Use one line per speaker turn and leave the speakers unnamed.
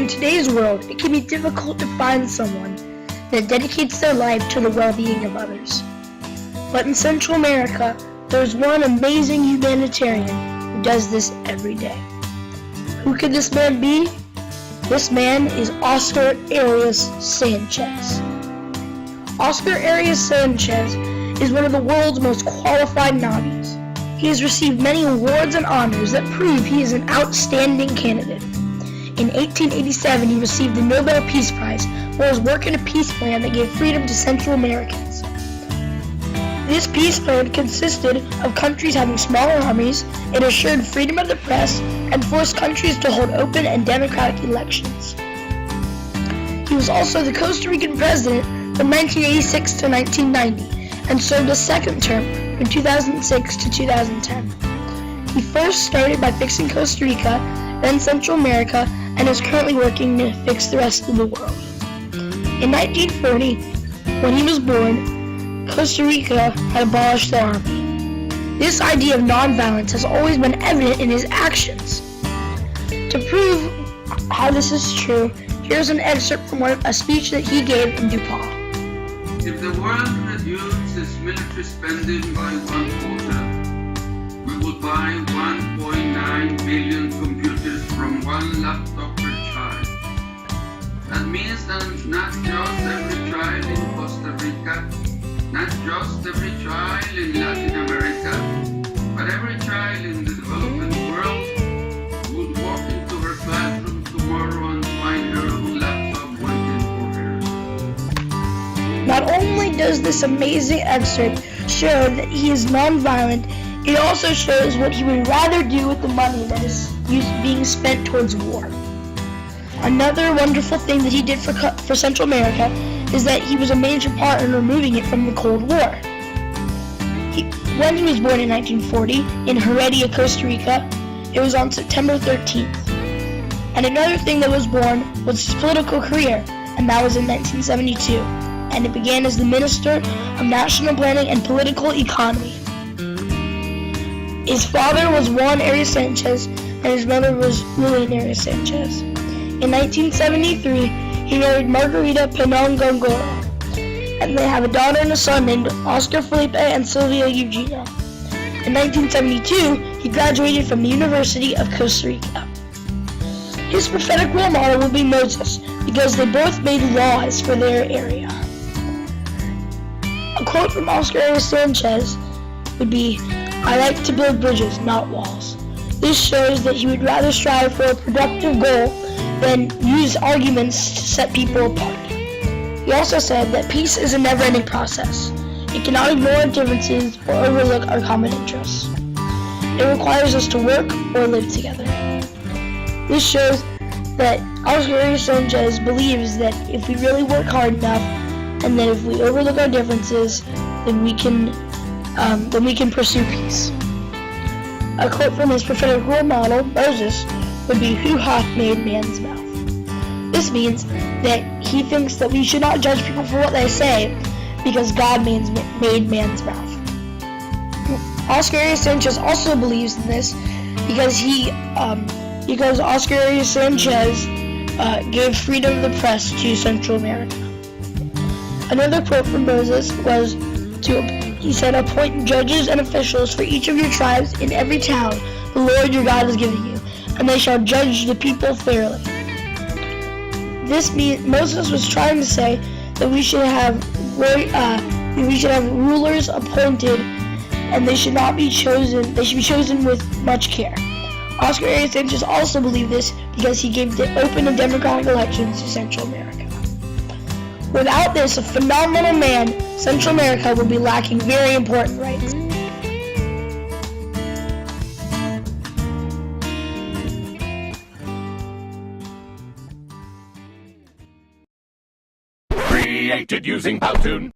in today's world, it can be difficult to find someone that dedicates their life to the well-being of others. But in Central America, there's one amazing humanitarian who does this every day. Who could this man be? This man is Oscar Arias Sanchez. Oscar Arias Sanchez is one of the world's most qualified Nabis. He has received many awards and honors that prove he is an outstanding candidate. In 1887, he received the Nobel Peace Prize for his work in a peace plan that gave freedom to Central Americans. This peace plan consisted of countries having smaller armies, it assured freedom of the press, and forced countries to hold open and democratic elections. He was also the Costa Rican president from 1986 to 1990 and served a second term from 2006 to 2010. He first started by fixing Costa Rica, then Central America, and is currently working to fix the rest of the world. In 1940, when he was born, Costa Rica had abolished the army. This idea of nonviolence has always been evident in his actions. To prove how this is true, here's an excerpt from a speech that he gave in DePaul.
If the world reduces its military spending by 1/4, we will buy 1.9 billion computers from one laptop per child. That means that not just every child in Costa Rica, not just every child in Latin America, but every child in the developing world would walk into her classroom tomorrow and find her own laptop waiting for her.
Not only does this amazing excerpt show that he is nonviolent, it also shows what he would rather do with the money that is being spent towards war. Another wonderful thing that he did for Central America is that he was a major part in removing it from the Cold War. When he was born in 1940 in Heredia, Costa Rica, it was on September 13th. And another thing that was born was his political career, and that was in 1972. And it began as the Minister of National Planning and Political Economy. His father was Juan Arias Sanchez, and his mother was Lilian Arias Sanchez. In 1973, he married Margarita Penangongoro, and they have a daughter and a son named Oscar Felipe and Sylvia Eugenia. In 1972, he graduated from the University of Costa Rica. His prophetic role model will be Moses, because they both made laws for their area. A quote from Oscar Arias Sanchez would be, "I like to build bridges, not walls." This shows that he would rather strive for a productive goal than use arguments to set people apart. He also said that peace is a never-ending process. It cannot ignore our differences or overlook our common interests. It requires us to work or live together. This shows that Oscar Arias Sanchez believes that if we really work hard enough, and that if we overlook our differences, then we can pursue peace. A quote from his prophetic role model, Moses, would be, "Who hath made man's mouth?" This means that he thinks that we should not judge people for what they say, because God made man's mouth. Oscar Arias Sanchez also believes in this because Oscar Arias Sanchez gave freedom of the press to Central America. Another quote from Moses was, he said, "Appoint judges and officials for each of your tribes in every town the Lord your God has given you, and they shall judge the people fairly." This means Moses was trying to say that we should have rulers appointed, and they should not be chosen. They should be chosen with much care. Oscar Arias Sanchez also believed this because he gave open and democratic elections to Central America. Without this, a phenomenal man, Central America would be lacking very important rights.
Created using Powtoon.